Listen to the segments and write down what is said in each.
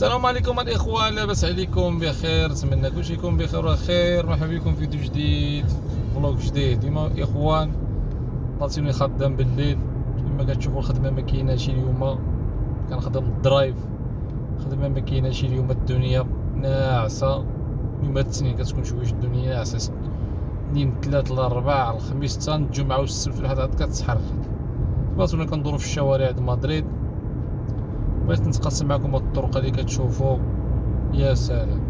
السلام عليكم الاخوان، لاباس عليكم بخير؟ نتمنى كلشي يكون بخير وخير. مرحبا بكم في فيديو جديد، فلوق جديد. ديما الاخوان باتيني خدام بالليل، كما كتشوفوا الخدمه ما كايناش اليوم، كنخدم الدرايف، الخدمه ما كايناش اليوم، الدنيا ناعسه. يوم الاثنين كتكون شويه الدنيا ناعسه، اثنين ثلاثة الاربعاء الخميس حتى الجمعه والسبت والحد عاد كتحرك. بغيت كندورو في الشوارع د مدريد، بغيت نتقاسم معكم هاد الطرق اللي كتشوفوا. يا سلام،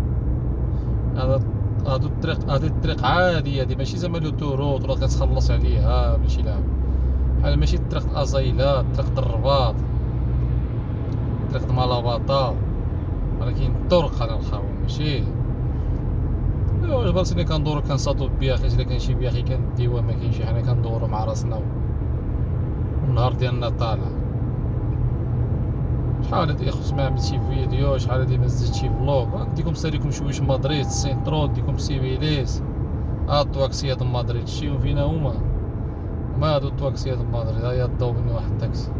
هادو الطريق عاديه، هادي ماشي زعما لوتوروت ولا كتخلص عليها ولا شي لعب، بحال ماشي طريق ازايلات، طريق الرباط، طريق مالاباطا، ولكن الطرق انا الخاوه ماشي. ايوا بغيتني كندورو كنصاطو بياخي، الا كان شي بياخي كنديوه، ما كاينش حنا كندورو مع راسنا والنهار ديالنا طالع. شحال هادي اخوت ما عملت شي فيديو، شحال هادي ما زدت شي فلوق. نديكم ساليكم شويش مدريد السينترو، نديكم سيفيليس، الطواكسيه د مدريد شتيهم فينا هما هادو الطواكسيه د مدريد. هيا ضوبني واحد الطاكسي،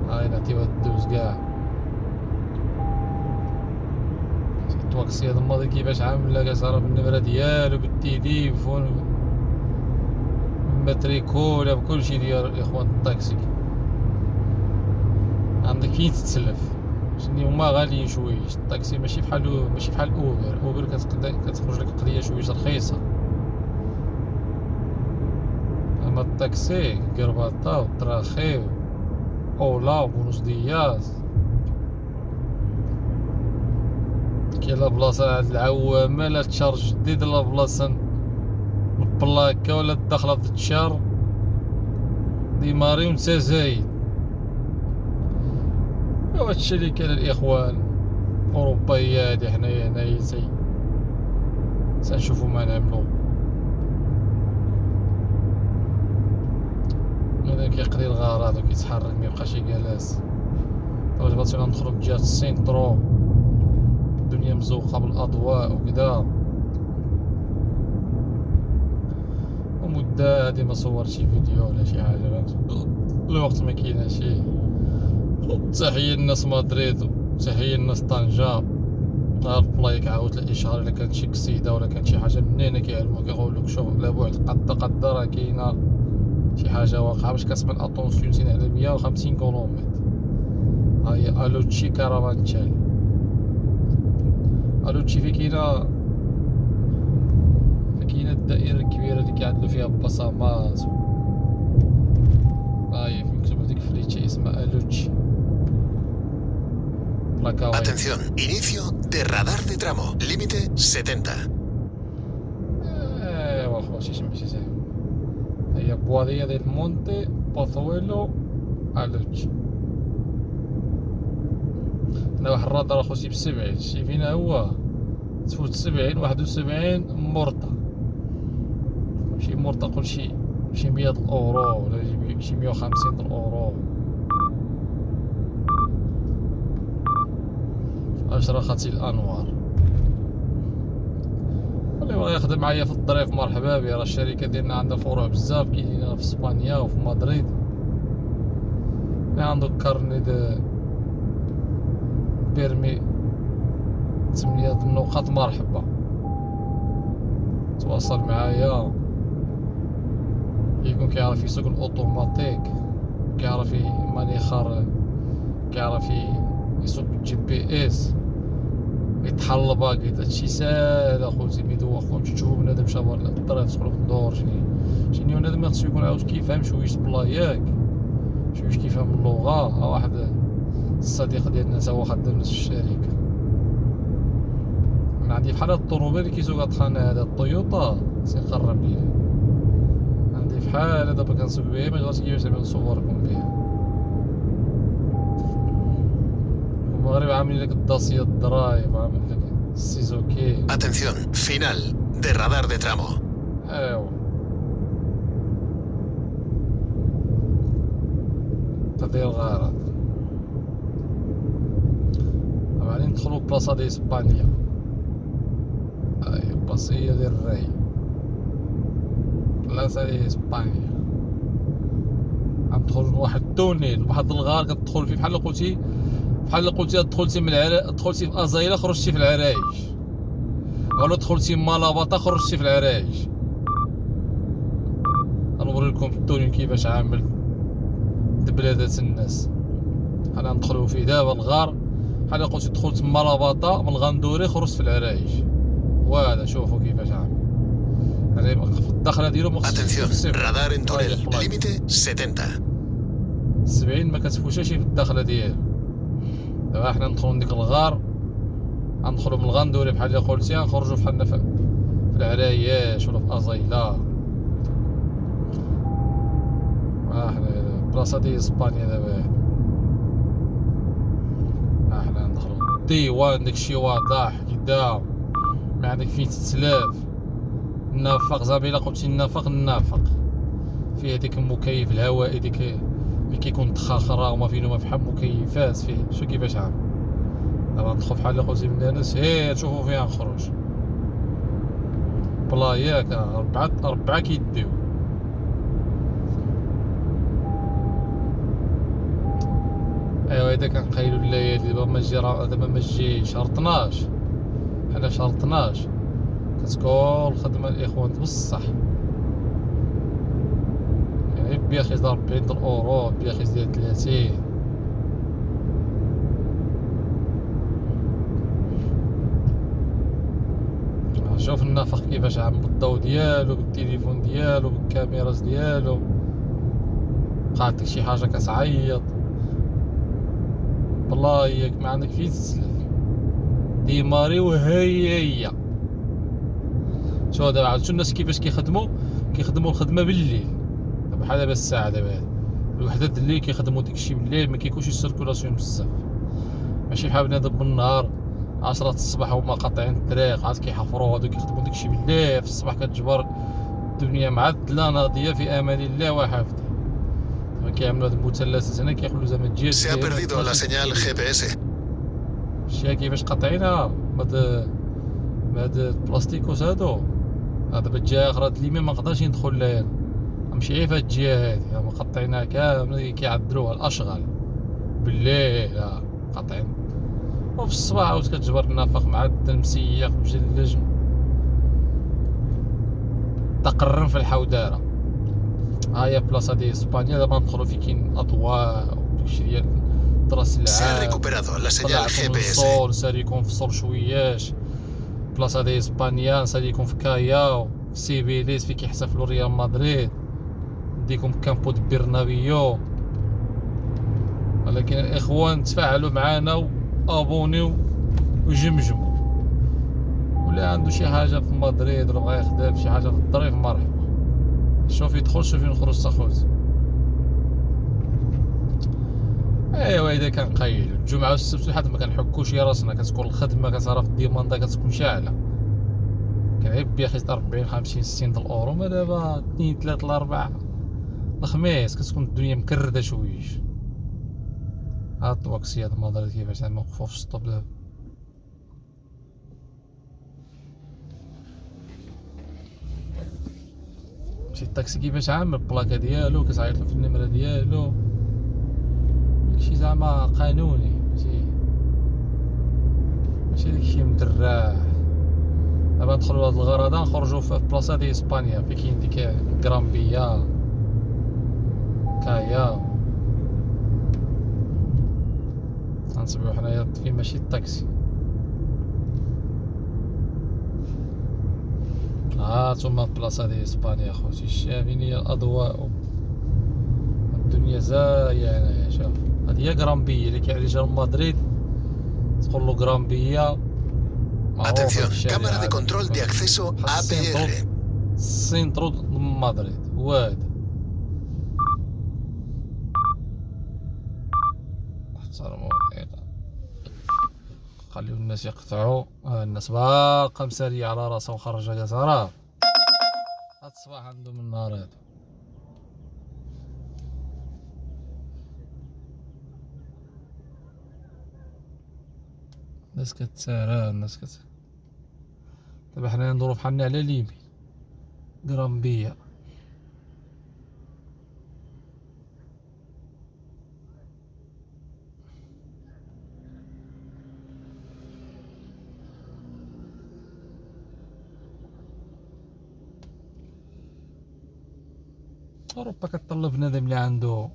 هاي نعطيوها الدوز كاع. الطواكسيه د مدريد كيفاش عامله، كتعرف النمره ديالو بالتليفون بالماتريكولا بكلشي ديال الاخوان. الطاكسي عندك كي تتسلف، شني هما غاليين شويش. الطاكسي ماشي بحال اوبر كتخرج لك قضيه شويش رخيصه، اما الطاكسي كرباطه والطراخي اولا بونوس دياز. كاين لا بلاصه عند العوامه لا تشارج جديد، لا بلاصه بلاكا ولا الدخله تتشار ديماري ونتا زايد. هادشي اللي كاين الاخوان. اوروبا هي هادي، حنايا هنايا سنشوفو ما نعملو. هذا كيقضي الغرض وكيتحرك، ميبقاش جالس. دابا بغيتو ندخلو بجهة السينترو، الدنيا مزوقة بالاضواء وكدا. ومدة هادي ما صورت شي فيديو ولا شي حاجة، الوقت ما كايناش. تحية للناس مدريد، تحية للناس طنجة. نهار البلايك عاود الاشهار، الا كانت شي قصيدة ولا كانت شي حاجة من هنا كيعلموك، كيقولولك شوف على بعد قد راه كاينة شي حاجة واقعة، باش كتعمل اتونسيون زين على 150 كيلومتر. هاهي الوتشي كارافانشال. الوتشي فين كاينة الدائرة الكبيرة اللي كيعدلو فيها البصمات. هاهي فين مكتوب ديك فليتشي اسمها الوتشي. Atención, inicio de radar de tramo, límite 70. ايوا خوتي ماشي ساهل. هي بوادية ديال مونتي بوثويلو الوتشي. هنا واحد الرادار اخوتي ب70، شتي فينا هو تفوت 70 71 مرطة. شي مرطة قول شي 100 الاورو ولا شي 150 الاورو. أشرقت الأنوار. اللي بغا يخدم معايا في الظريف مرحبا به، راه الشركة ديالنا عندها فروع بزاف، كاينين في اسبانيا وفي مدريد. اللي عندو كارني دو بيرمي 8 النقاط مرحبا، تواصل معايا. يكون كيعرف يسوق الاوتوماتيك، كيعرف مانيخار، كيعرف يسوق بالجي بي اس، يطحن الباكيت. هادشي ساهل اخوتي، ميدوخ خوتي. تشوفو بنادم شابر الطريق تدخلو في الدور، شني بنادم خصو يكون عاوز كيفهم شويش بلاياك، شويش كيفهم اللغة. واحد الصديق ديالنا تا هو خدام نفس الشركة. انا عندي بحال هاد الطوموبيل اللي كيسوقها طحان، هذا الطويوطا سيقرب ليا، عندي بحال دابا كنسوق بها، ما عرفتش كيفاش نصوركم بها. المغرب عاملين لك الداسية الدرايف، عامل لك السيزوكي. Atención, final de radar de tramo. ايوا تدير الغرض. غادي ندخلو بلاصة ديال اسبانيا، هاهي بلاصية ديال الراي، بلاصة ديال اسبانيا. غندخل لواحد التونيل، واحد الغار كتدخل فيه بحال قلتي بحال قلتي دخلتي من دخلتي في ازايله خرجتي في العرايش، ولا دخلتي مالاباطا خرجتي في العرايش. غنوريلكم الدنيا كيفاش عامل بلادات الناس. حنا ندخلو فيه دابا الغار، بحال قلتي دخلت مالاباطا من غندوري خرجت في العرايش. وهذا شوفوا كيفاش عامل يعني في الدخله ديالو Atención, radar en túnel, طلع límite 70. 70 ما كتفوتش في الدخله ديالو. دابا حنا ندخلو لديك الغار، غندخلو من الغندوري بحال اللي قلتي، غنخرجو بحالنا في العرايش ولا في ازايلا. حنا بلاصه ديال اسبانيا دابا. حنا ندخلو الديوان، داكشي واضح قدام، ما عندك فين تتسلاف. النافق زعما الا قلتي النافق فيه هذيك المكيف الهوائي ديك اللي كيكون دخاخره وما فين وما فحال مكيفات فيه. شو كيفاش عامل. دابا ندخل بحال اللي قلتي من هنا سير شوفوا فيها نخرج بلاياك. ربعة كيديو. ايوا اذا كنقيلو الليالي دابا ما جي شهر 12، حنا شهر 12 كتكون الخدمه الاخوان بصح يعني بياخذ ديال 40 اورو، بياخذ ديال 30. شوف النافق كيفاش عامل بالضو ديالو، بالتليفون ديالو، بالكاميراز ديالو. قعدتك شي حاجه كتعيط والله ياك ما عندك فين تسلف. ديماري وهي شو دابا عاد شو الناس كيفاش كيخدموا الخدمه بالليل. بحال دابا الساعه دابا الوحده د الليل كيخدموا داكشي بالليل، ما كيكونش السيركولاسيون بزاف. ماشي بحال بنادم بالنهار 10 الصباح هما قاطعين الطريق عاد كيحفروا، هادو كيخدموا داكشي بالليل. في الصباح كتجبر الدنيا معدله ناضيه في امان الله وحافظه. كيعملوا هاد المثلثات هنا كيخلوا زعما الجهه Se ha perdido la señal GPS. شتي كيفاش قاطعينها بهاد البلاستيكوس هادو. دابا الجهه اخرى د اليمين ما نقدرش ندخل لها، نمشي غير في هاد الجهه هادي. مقطعينها كامل كيعدلوها الاشغال بالليل قاطعين. وفي الصباح عاود كتجبر النافق معدل مسيق مجلج تقرن في الحوداره. ها هي بلاصه ديال اسبانيا. دابا ندخلو فين كاين اضواء وداكشي ديال الدرس Se ha العام. recuperado la señal طلعكم GPS. الصول نساليكم في الصول شوياش. بلاصه ديال اسبانيا نساليكم في كاياو، في سيبيليس فين كيحتفلوا ريال مدريد، نديكم كامبو دو بيرنابيو. ولكن الاخوان تفاعلوا معنا وابونيو وجمجموا. ولا عنده شي حاجه في مدريد ولا بغا يخدم شي حاجه في الظريف مرحبا. شوف يدخل شوف نخرج تاخوت. ايوا اذا كان قايل الجمعه والسبت والحد ما كنحكوش يا راسنا، كتكون الخدمه كتعرف الديماندا كتكون شاعله. كنعيب بياخذ 40 50 60 الاورو، ما دابا 2 3 4 الخميس كتكون الدنيا مكرده شويش. هاد الطواكسي هاد المدرسة كيفاش زعما وقفو في السطوب دابا. شي الطاكسي كيفاش عامل البلاكه ديالو كتعيطلو في النمره ديالو، داكشي زعما قانوني ماشي داكشي مدراح. دابا ندخلو لهاد الغرضه نخرجو في بلاصه ديال اسبانيا فين كاين ديك غرامبيا كايا. غنسبقو حنايا فين ماشي الطاكسي. هانتوما بلاصه ديال اسبانيا اخوتي الشافين. هي الاضواء الدنيا زايه هنايا. شوف هادي هي غرامبيا اللي كاين رجال مدريد تقول له غرامبيا. Atención, cámara de control de acceso APR. سينترو د مدريد واد. احترموا خليو الناس يقطعوا. الناس باقا مساليه على راسها وخرجها يسارها. هاد الصباح عندهم النهار هذا. الناس كتسارى الناس دابا حنا ندورو بحالنا على اليمين غرامبيا. اوروبا كتطلب بنادم اللي عنده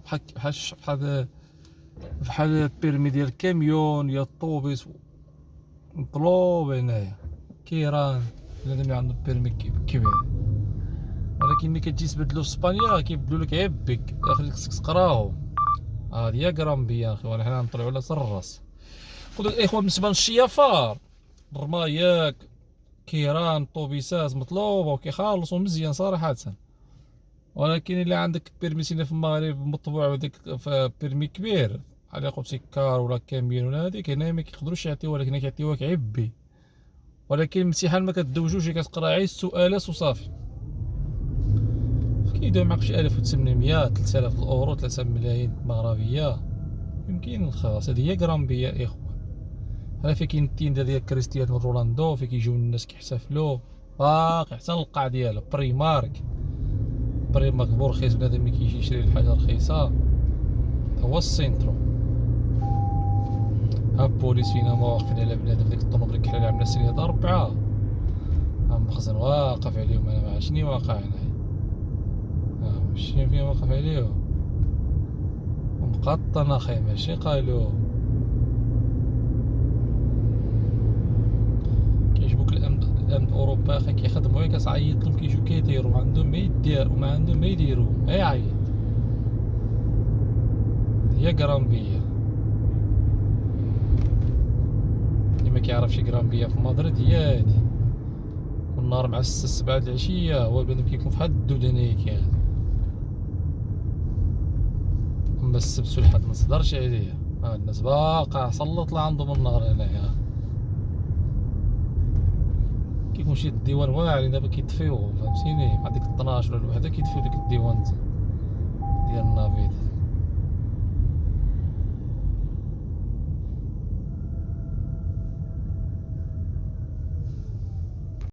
بحال البيرمي ديال الكاميون ديال الطوبيس، مطلوب هنايا كيران بنادم اللي عنده بيرمي كبير. ولكن ملي كتجي تبدلو في اسبانيا كيبدلو لك غير بيك، اخي خصك تقراهم. هادي هي كرامبيا اخي، وانا حنا نطلعو على الراس. قلت الاخوان بالنسبه للشيافار، الرماياك كيران طوبيسات مطلوبه وكيخلصوا مزيان صراحه. ولكن الا عندك بيرميسينا في المغرب مطبوع وداك بيرمي كبير بحال قلتي كار ولا كاميون ولا هذيك، هنا ما كيقدروش يعطيوها لك، هنا كيعطيوك عبي. ولكن الامتحان ما كدوجوش، كتقرا غير السؤالات وصافي. كيدوي معاك شي 1800 3000 الاورو 3 ملايين مغربيه يمكن خلاص. هذه هي كرامبيا يا اخوان. هنا فين كاين التيندا ديال كريستيانو رونالدو، فين كيجيو الناس كيحتفلوا باقي حتى القاع ديالو بريمارك بريمارك رخيص. بنادم ملي كيجي يشري الحاجه رخيصه هو السينترو. ها البوليس فينا ما واقفين على بنادم، ديك الطوموبيل اللي كحله عامله سنيده 4 ها مخزن واقف عليهم. انا ما عرفتش شنو واقع هنايا، ماشي فين واقف عليهم ومقطن اخي، ماشي قالوا كيعجبوك الامن اوروبا اخي، كيخدموا غير كتعيط لهم كيجيو كيديروا، عندهم ما يدير وما عندهم ما يديروا غير عيط. هي كرامبيا اللي ما كيعرفش كرامبيا في مدريد هي هادي. والنهار مع 6 7 العشيه هو بنادم كيكون فحال الدودانيك هذا. اما السبت والحد ما تهضرش عليه، الناس باقا صلت لا عندهم النهار هنايا. كيكون شي الديوان واعرين دابا كيطفيوه فهمتيني، مع ديك 12 ولا الوحده كيطفيو ديك الديوان ديال النافذ.